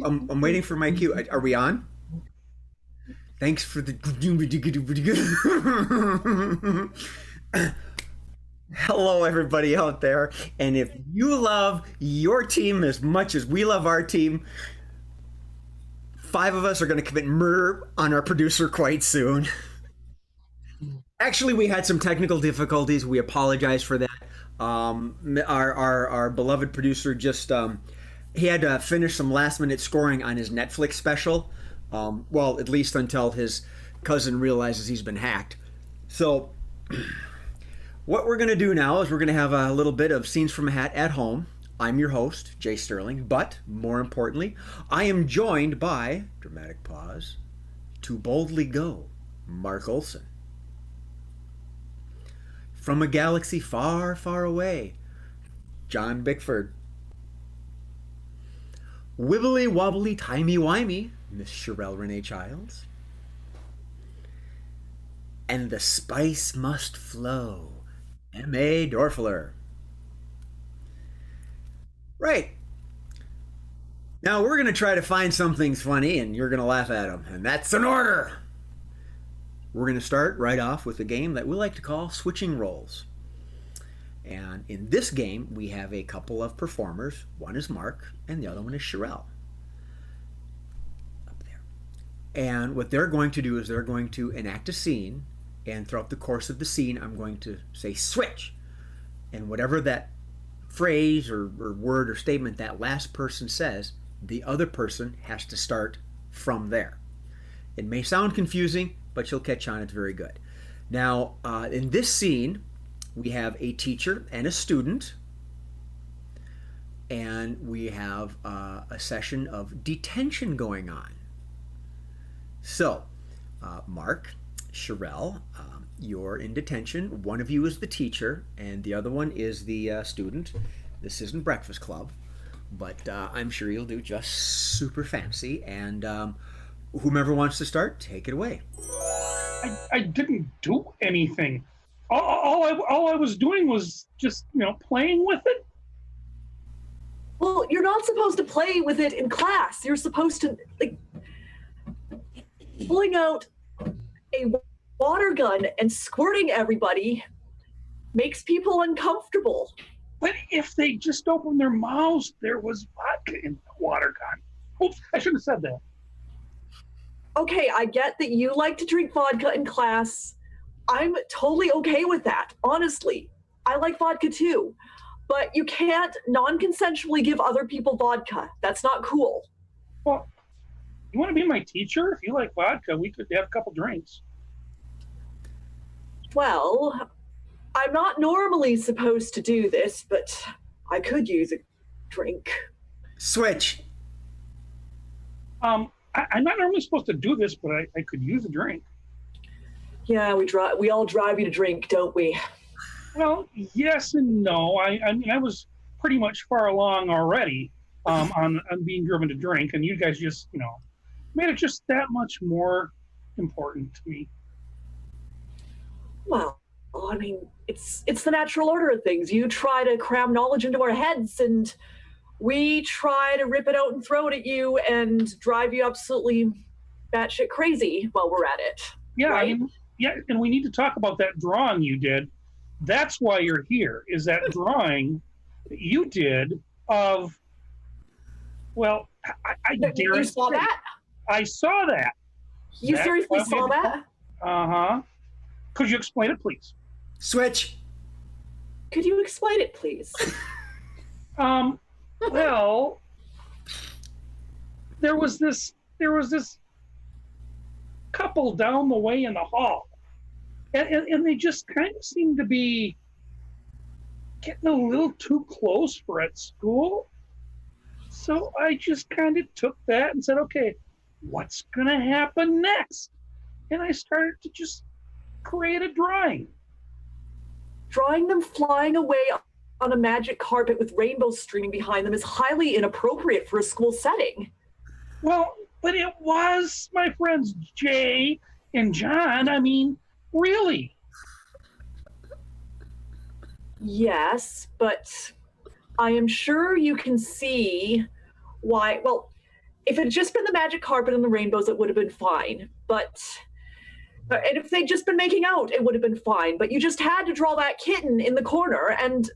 I'm waiting for my cue. Are we on? Thanks for the. Hello, everybody out there. And if you love your team as much as we love our team, five of us are going to commit murder on our producer quite soon. Actually, we had some technical difficulties. We apologize for that. Our beloved producer just he had to finish some last minute scoring on his Netflix special. Well, at least until his cousin realizes he's been hacked. So, what we're going to do now is we're going to have a little bit of Scenes from a Hat at home. I'm your host, Jay Sterling, but more importantly, I am joined by, dramatic pause, to boldly go, Mark Olson. From a galaxy far, far away, John Bickford. Wibbly wobbly timey wimey, Miss Sherelle Renee Childs. And the spice must flow, M.A. Dorfler. Right. Now we're going to try to find some things funny and you're going to laugh at them. And that's an order. We're going to start right off with a game that we like to call Switching Roles. And in this game, we have a couple of performers. One is Mark, and the other one is Sherelle. Up there. And what they're going to do is they're going to enact a scene, and throughout the course of the scene, I'm going to say, switch. And whatever that phrase or word or statement that last person says, the other person has to start from there. It may sound confusing, but you'll catch on. It's very good. Now, in this scene, we have a teacher and a student, and we have a session of detention going on. So, Mark, Sherelle, you're in detention. One of you is the teacher, and the other one is the student. This isn't Breakfast Club, but I'm sure you'll do just super fancy. And whomever wants to start, take it away. I didn't do anything. All I was doing was just, playing with it. Well, you're not supposed to play with it in class. You're supposed to, pulling out a water gun and squirting everybody makes people uncomfortable. But if they just opened their mouths, there was vodka in the water gun. Oops, I shouldn't have said that. Okay, I get that you like to drink vodka in class. I'm totally okay with that, honestly. I like vodka too. But you can't non-consensually give other people vodka. That's not cool. Well, you want to be my teacher? If you like vodka, we could have a couple drinks. Well, I'm not normally supposed to do this, but I could use a drink. Switch. I'm not normally supposed to do this, but I could use a drink. Yeah, we all drive you to drink, don't we? Well, yes and no. I mean, I was pretty much far along already on being driven to drink, and you guys just, made it just that much more important to me. Well, I mean, it's the natural order of things. You try to cram knowledge into our heads, and we try to rip it out and throw it at you and drive you absolutely batshit crazy while we're at it. Yeah, right? And we need to talk about that drawing you did. That's why you're here, is that drawing that you did of, well, I dare You saw that? I saw that. You seriously saw that? Uh-huh. Could you explain it, please? Switch. Could you explain it, please? Well, there was this couple down the way in the hall, and they just kind of seemed to be getting a little too close for at school. So I just kind of took that and said, okay, what's gonna happen next? And I started to just create a drawing. Drawing them flying away on a magic carpet with rainbows streaming behind them is highly inappropriate for a school setting. Well, but it was, my friends Jay and John. I mean, really. Yes, but I am sure you can see why. Well, if it had just been the magic carpet and the rainbows, it would have been fine. And if they'd just been making out, it would have been fine. But you just had to draw that kitten in the corner, and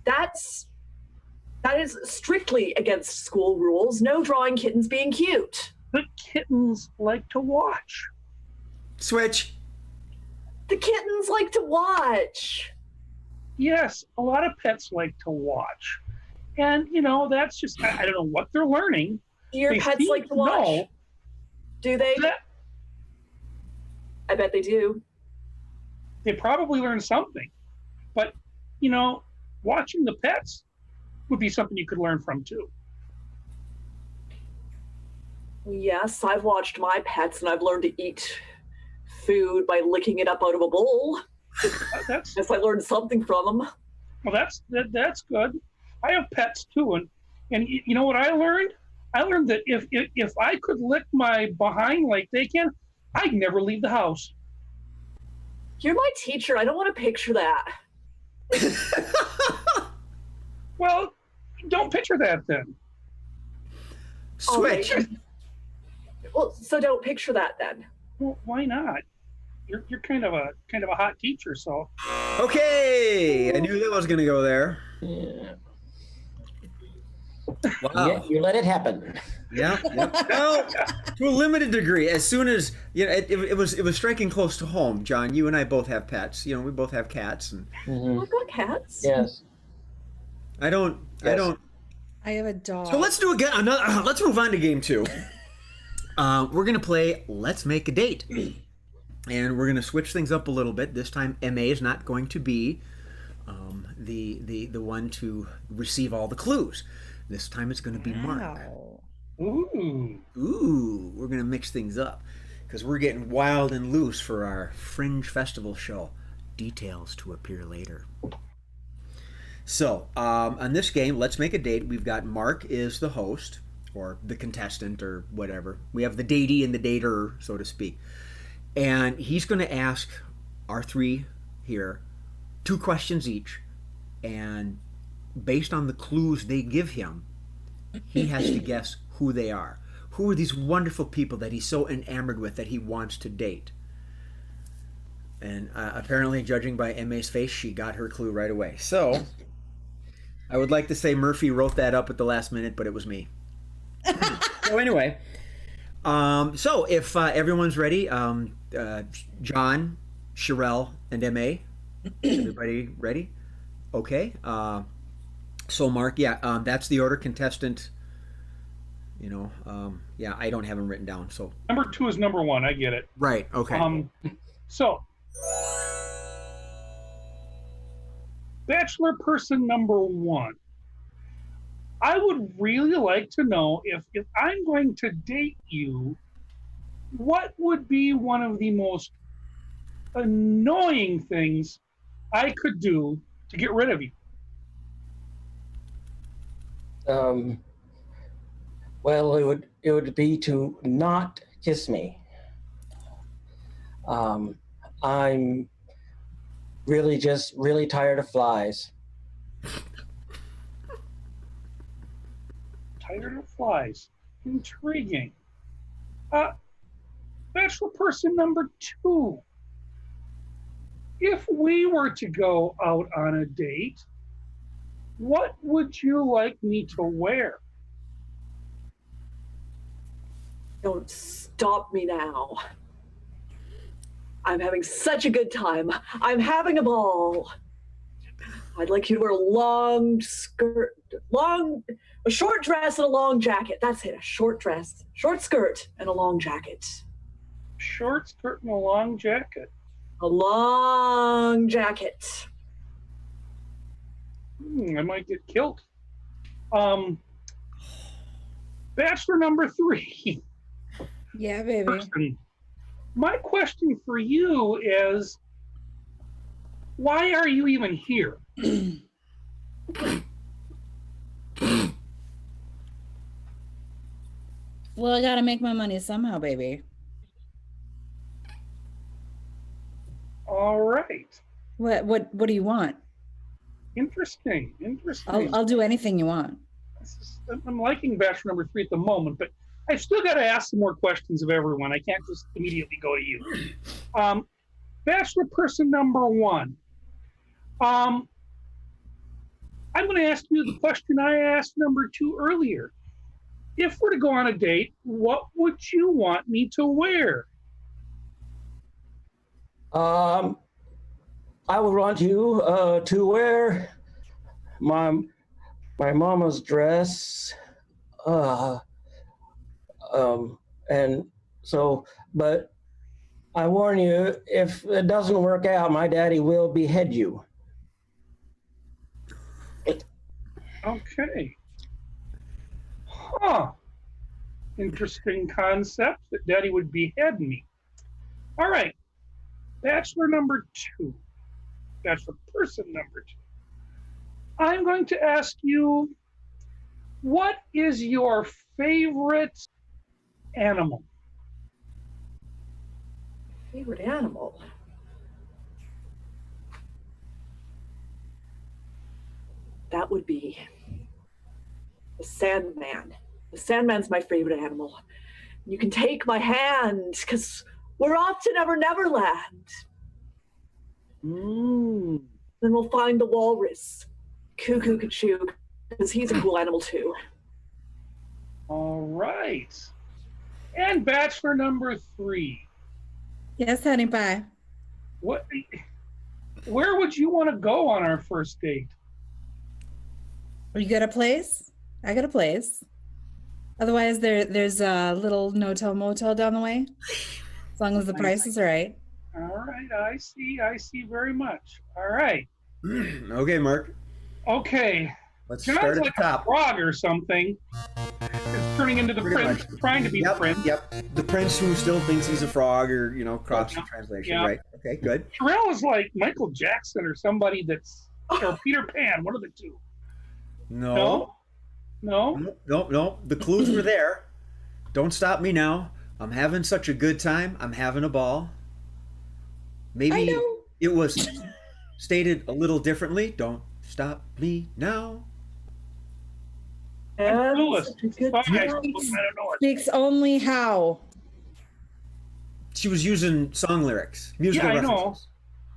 that is strictly against school rules. No drawing kittens being cute. But kittens like to watch. Switch. The kittens like to watch. Yes, a lot of pets like to watch. And, that's just, I don't know what they're learning. Do your pets like to watch? No. Do they? I bet they do. They probably learn something. But, watching the pets would be something you could learn from too. Yes, I've watched my pets and I've learned to eat food by licking it up out of a bowl. Yes, I learned something from them. Well, that's good. I have pets too, and you know what I learned? I learned that if I could lick my behind like they can, I'd never leave the house. You're my teacher. I don't want to picture that. Well, don't picture that then. Switch. Right. Well, so don't picture that then. Well, why not? You're kind of a hot teacher, so. Okay, I knew that was gonna go there. Yeah. Wow. You let it happen. Yeah. Well, to a limited degree. As soon as it was striking close to home. John, you and I both have pets. We both have cats, and I've got cats. Yes. I don't. I have a dog. So let's do again. Let's move on to game 2. We're gonna play Let's Make a Date, and we're gonna switch things up a little bit. This time, MA is not going to be the one to receive all the clues. This time, it's going to be Mark. Ooh, we're gonna mix things up because we're getting wild and loose for our Fringe Festival show. Details to appear later. So, on this game, Let's Make a Date, we've got Mark is the host, or the contestant, or whatever. We have the datee and the dater, so to speak. And he's going to ask our 3 here 2 questions each. And based on the clues they give him, he has to guess who they are. Who are these wonderful people that he's so enamored with that he wants to date? And apparently, judging by MA's face, she got her clue right away. So, I would like to say Murphy wrote that up at the last minute, but it was me. So anyway, so if everyone's ready, John, Sherelle, and MA, everybody ready? Okay. So Mark, that's the order. Contestant, I don't have them written down. So Number 2 is number 1. I get it. right. Okay. So bachelor person number 1. I would really like to know if I'm going to date you, what would be one of the most annoying things I could do to get rid of you? Well, it would be to not kiss me. I'm really tired of flies. Tired of flies. Intriguing. Bachelor person number 2. If we were to go out on a date, what would you like me to wear? Don't stop me now. I'm having such a good time. I'm having a ball. I'd like you to wear a long skirt, a short dress and a long jacket. That's it, a short dress, short skirt, and a long jacket. Short skirt and a long jacket. A long jacket. I might get killed. Bachelor number 3. Yeah, baby. Person. My question for you is, why are you even here? Well, I gotta make my money somehow, baby. All right. What do you want? Interesting. I'll do anything you want. I'm liking Bachelor number 3 at the moment, but I've still got to ask some more questions of everyone. I can't just immediately go to you. Bachelor person number one. I'm going to ask you the question I asked number two earlier. If we're to go on a date, what would you want me to wear? I would want you to wear my mama's dress. And so, but I warn you, if it doesn't work out, my daddy will behead you. Okay. Huh. Interesting concept that daddy would behead me. All right. Bachelor number two. Bachelor person number two. I'm going to ask you, what is your favorite animal? Favorite animal? That would be the Sandman. The Sandman's my favorite animal. You can take my hand because we're off to Never Neverland. Mm. Then we'll find the walrus, Cuckoo Cachoo, because he's a cool animal too. All right. And bachelor number three. Yes, honey pie. Where would you want to go on our first date? You got a place? I got a place. Otherwise, there's a little no-tell motel down the way. As long as the price is right. All right, I see very much. All right. Okay, Mark. Okay. Let's John's start at like the top. a frog or something. It's turning into the Pretty prince, much. trying to be the prince. Yep. The prince who still thinks he's a frog, or cross translation, Yeah. right? Okay, good. Terrell is like Michael Jackson or somebody or Peter Pan, one of the two. No. No? No. The clues were there. Don't stop me now. I'm having such a good time. I'm having a ball. I Maybe know. it was stated a little differently. Don't stop me now. I'm And clueless. such a good Sorry, I time. don't know it. Speaks only how. She was using song lyrics, musical Yeah, I know. references.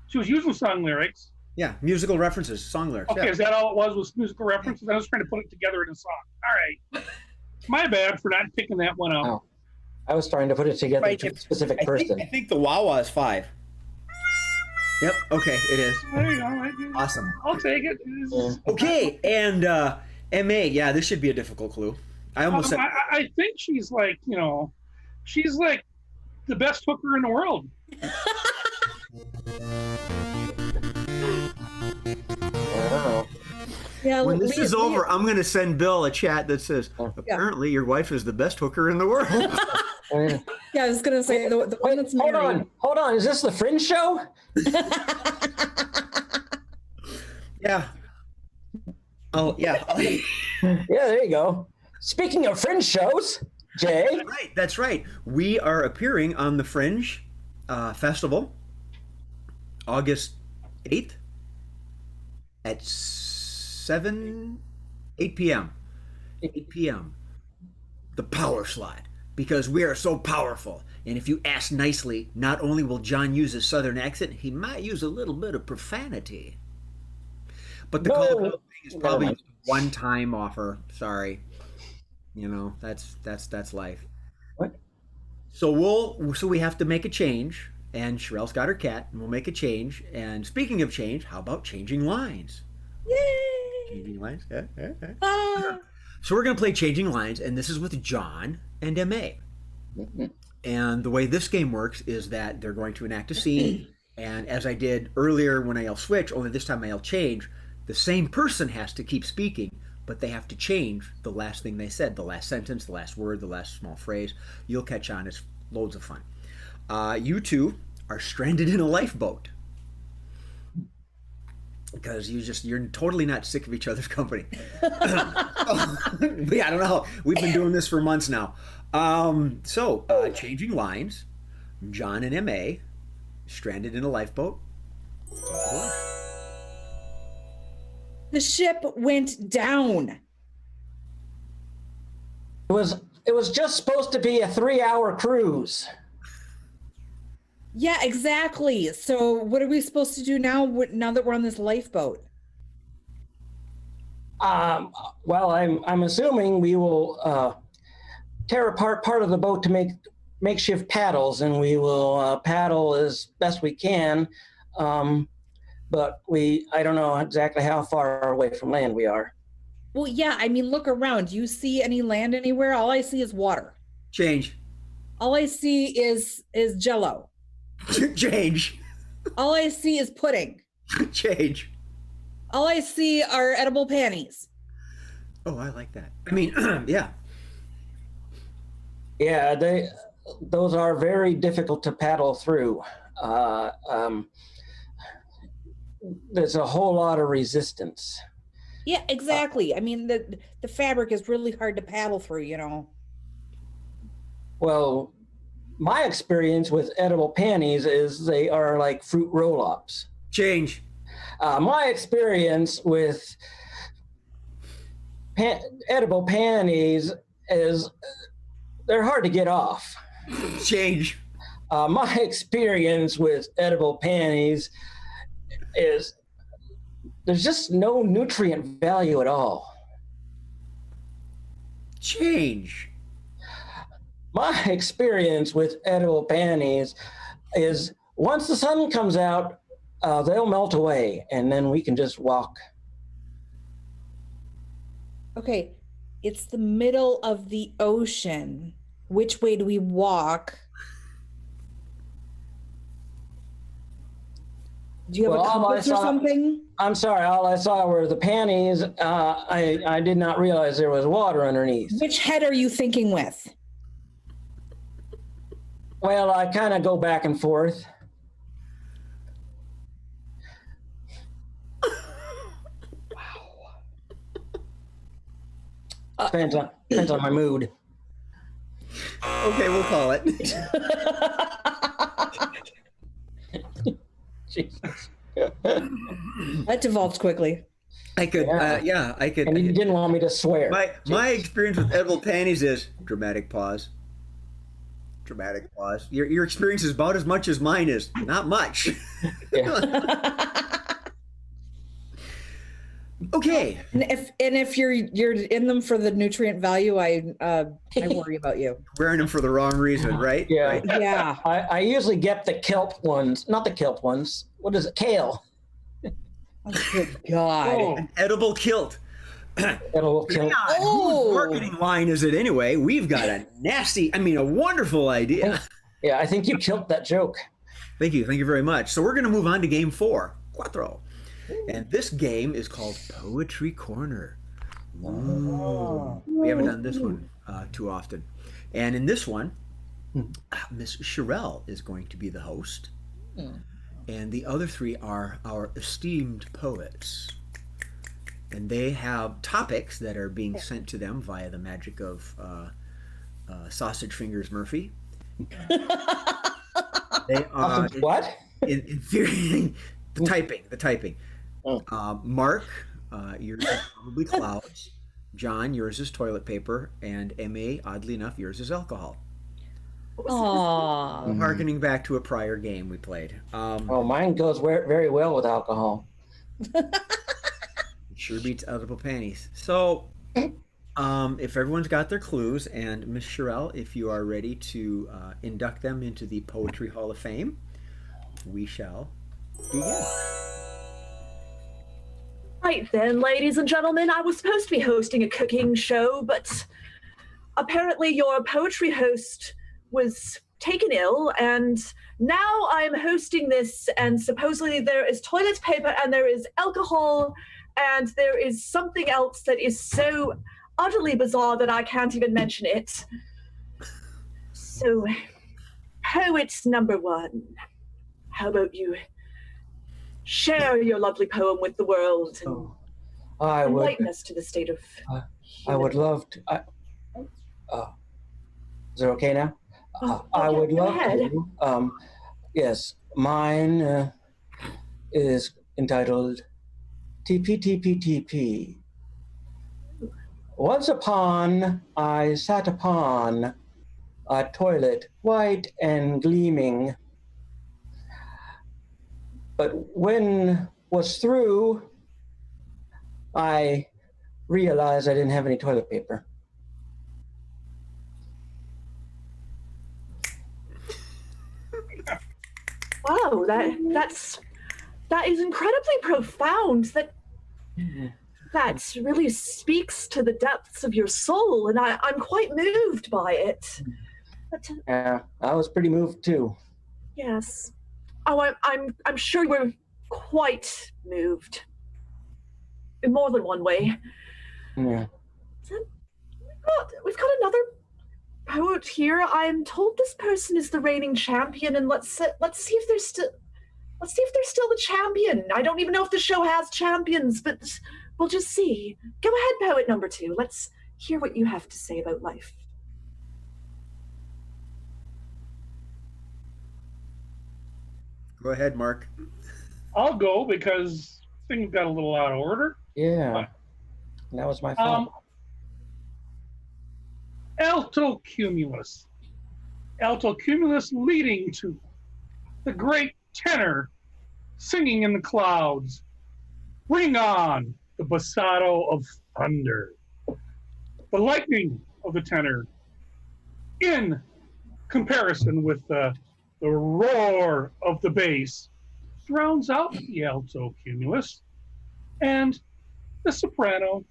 She was using song lyrics. Yeah, musical references, song lyrics. Okay, Yeah. is that all it was musical references? I was trying to put it together in a song. All right. My bad for not picking that one up. Oh. I was trying to put it together Right, to a specific person. I think the Wawa is 5. Yep. Okay, it is. There you go. Awesome. I'll take it. Yeah. Okay, and MA. Yeah, this should be a difficult clue. I almost said. I think she's like, she's like the best hooker in the world. Wow. Yeah. When this is over, I'm going to send Bill a chat that says, apparently your wife is the best hooker in the world. Yeah, I was gonna say the one that's married. Hold on. Is this the Fringe show? Yeah. Oh, yeah. Yeah, there you go. Speaking of Fringe shows, Jay. That's right. We are appearing on the Fringe Festival, August 8th at 8 p.m. 8 p.m. The power slot. Because we are so powerful. And if you ask nicely, not only will John use his southern accent, he might use a little bit of profanity. But the call thing is probably just a one-time offer. Sorry. That's life. What? So we have to make a change. And Sherelle's got her cat, and we'll make a change. And speaking of change, how about changing lines? Yay! Changing lines? Yeah. Ah. So we're going to play Changing Lines, and this is with John and M.A. And the way this game works is that they're going to enact a scene, and as I did earlier when I yell switch, only this time I yell change, the same person has to keep speaking, but they have to change the last thing they said, the last sentence, the last word, the last small phrase. You'll catch on. It's loads of fun. You two are stranded in a lifeboat. Because you're totally not sick of each other's company. Yeah, I don't know. We've been doing this for months now. Changing lines. John and M.A. stranded in a lifeboat. The ship went down. It was was just supposed to be a 3-hour cruise. Yeah, exactly. So what are we supposed to do now? Now that we're on this lifeboat? Well, I'm assuming we will tear apart part of the boat to make makeshift paddles, and we will paddle as best we can. But I don't know exactly how far away from land we are. Well, yeah. I mean, look around. Do you see any land anywhere? All I see is water. Change. All I see is Jello. Change. All I see is pudding. Change. All I see are edible panties. Oh, I like that. I mean, yeah. Yeah, those are very difficult to paddle through. There's a whole lot of resistance. Yeah, exactly. I mean, the fabric is really hard to paddle through, you know. Well, my experience with edible panties is they are like fruit roll-ups. Change. My experience with edible panties is they're hard to get off. Change. My experience with edible panties is there's just no nutrient value at all. Change. My experience with edible panties is once the sun comes out, they'll melt away, and then we can just walk. Okay, it's the middle of the ocean. Which way do we walk? Do you have a compass or something? I'm sorry, all I saw were the panties. I did not realize there was water underneath. Which head are you thinking with? Well, I kind of go back and forth. Depends on my mood. Okay, we'll call it. Jesus. That devolved quickly. I could, I could. And you didn't want me to swear. My experience with edible panties is dramatic pause. Dramatic pause. Your experience is about as much as mine is. Not much. Okay. And if you're in them for the nutrient value, I worry about you. Wearing them for the wrong reason, right? Yeah. Right. Yeah. I usually get the kelp ones, not the kelp ones. What is it? Kale. Oh, good God. Oh. An edible kilt. Edible kelp. Yeah, whose marketing line is it anyway? We've got a a wonderful idea. Yeah, I think you killed that joke. Thank you very much. So we're going to move on to game 4, Cuatro. And this game is called Poetry Corner. Ooh. We haven't done this one too often. And in this one, Miss Sherelle is going to be the host. And the other 3 are our esteemed poets. And they have topics that are being sent to them via the magic of Sausage Fingers Murphy. They are what? Infuriating. The typing. Mark, yours is probably clouds. John, yours is toilet paper, and MA, oddly enough, yours is alcohol. Aww. Harkening back to a prior game we played. Mine goes very well with alcohol. It sure beats edible panties. So, if everyone's got their clues, and Miss Sherelle, if you are ready to induct them into the Poetry Hall of Fame, we shall begin. Right then, ladies and gentlemen, I was supposed to be hosting a cooking show, but apparently your poetry host was taken ill, and now I'm hosting this, and supposedly there is toilet paper, and there is alcohol, and there is something else that is so utterly bizarre that I can't even mention it. So, poet number 1, how about you share your lovely poem with the world and enlighten us to the state of I would love to. Is it okay now? I would love to. Yes, mine is entitled TP. Once upon I sat upon a toilet white and gleaming, but when was through, I realized I didn't have any toilet paper. Wow, that is incredibly profound. That really speaks to the depths of your soul, and I'm quite moved by it. But, Yeah, I was pretty moved too. yes. Oh, I'm sure we're quite moved. In more than one way. Yeah. We've got another poet here. I'm told this person is the reigning champion, and let's see if they're still the champion. I don't even know if the show has champions, but we'll just see. Go ahead, poet number 2. Let's hear what you have to say about life. Go ahead, Mark. I'll go because things got a little out of order. Yeah. That was my fault. Alto cumulus. Alto cumulus leading to the great tenor singing in the clouds. Bring on the bassato of thunder. The lightning of the tenor in comparison with the roar of the bass drowns out the alto cumulus, and the soprano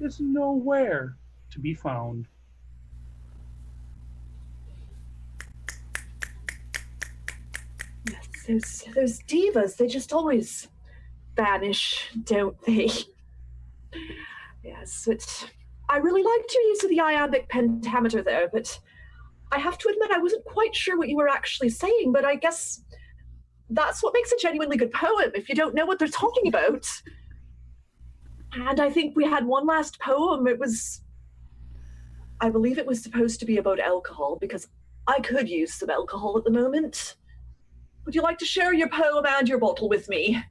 is nowhere to be found. Yes, those divas, they just always vanish, don't they? Yes, I really liked your use of the iambic pentameter there, but I have to admit I wasn't quite sure what you were actually saying, but I guess that's what makes a genuinely good poem, if you don't know what they're talking about. And I think we had one last poem. I believe it was supposed to be about alcohol, because I could use some alcohol at the moment. Would you like to share your poem and your bottle with me?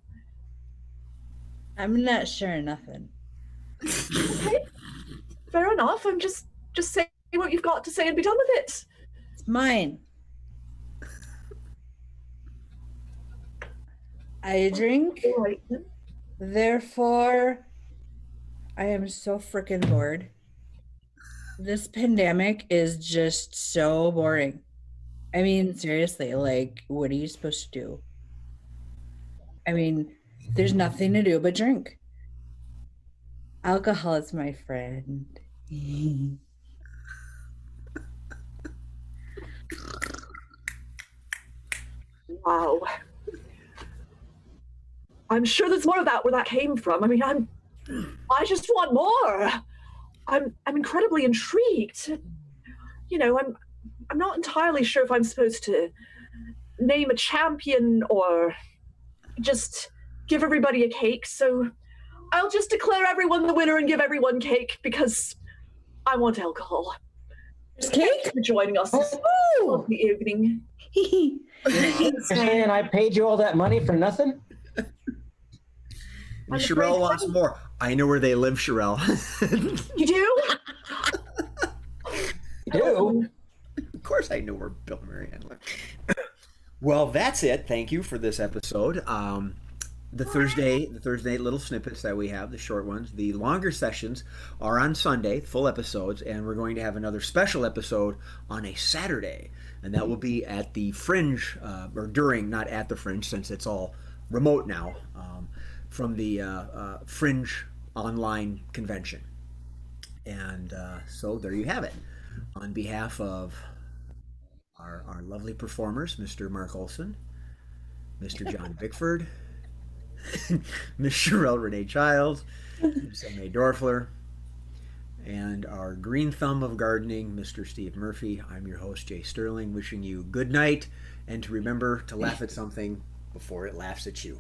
I'm not sure nothing. Okay, fair enough. I'm just saying what you've got to say and be done with it. It's mine. I drink, All right, then. therefore I am so freaking bored. This pandemic is just so boring. I mean, seriously, like, what are you supposed to do? I mean, there's nothing to do but drink. Alcohol is my friend. Wow. I'm sure there's more of that where that came from. I mean, I just want more. I'm incredibly intrigued. You know, I'm not entirely sure if I'm supposed to name a champion or just give everybody a cake. So I'll just declare everyone the winner and give everyone cake because I want alcohol. There's Thank cake? you for joining us this lovely evening. You're saying I paid you all that money for nothing? I'm Sherelle afraid wants so. more. I know where they live, Sherelle. You do? You do? Of course I know where Bill and Mary Ann live. Well, that's it. Thank you for this episode. The Thursday little snippets that we have, the short ones. The longer sessions are on Sunday, full episodes, and we're going to have another special episode on a Saturday. And that will be at the Fringe, or during, not at the Fringe, since it's all remote now, from the Fringe online convention. And so there you have it. On behalf of our lovely performers, Mr. Mark Olson, Mr. John Bickford, Miss Sherelle Renee Childs, Miss M.A. Dorfler, and our green thumb of gardening, Mr. Steve Murphy. I'm your host, Jay Sterling, wishing you good night, and to remember to laugh at something before it laughs at you.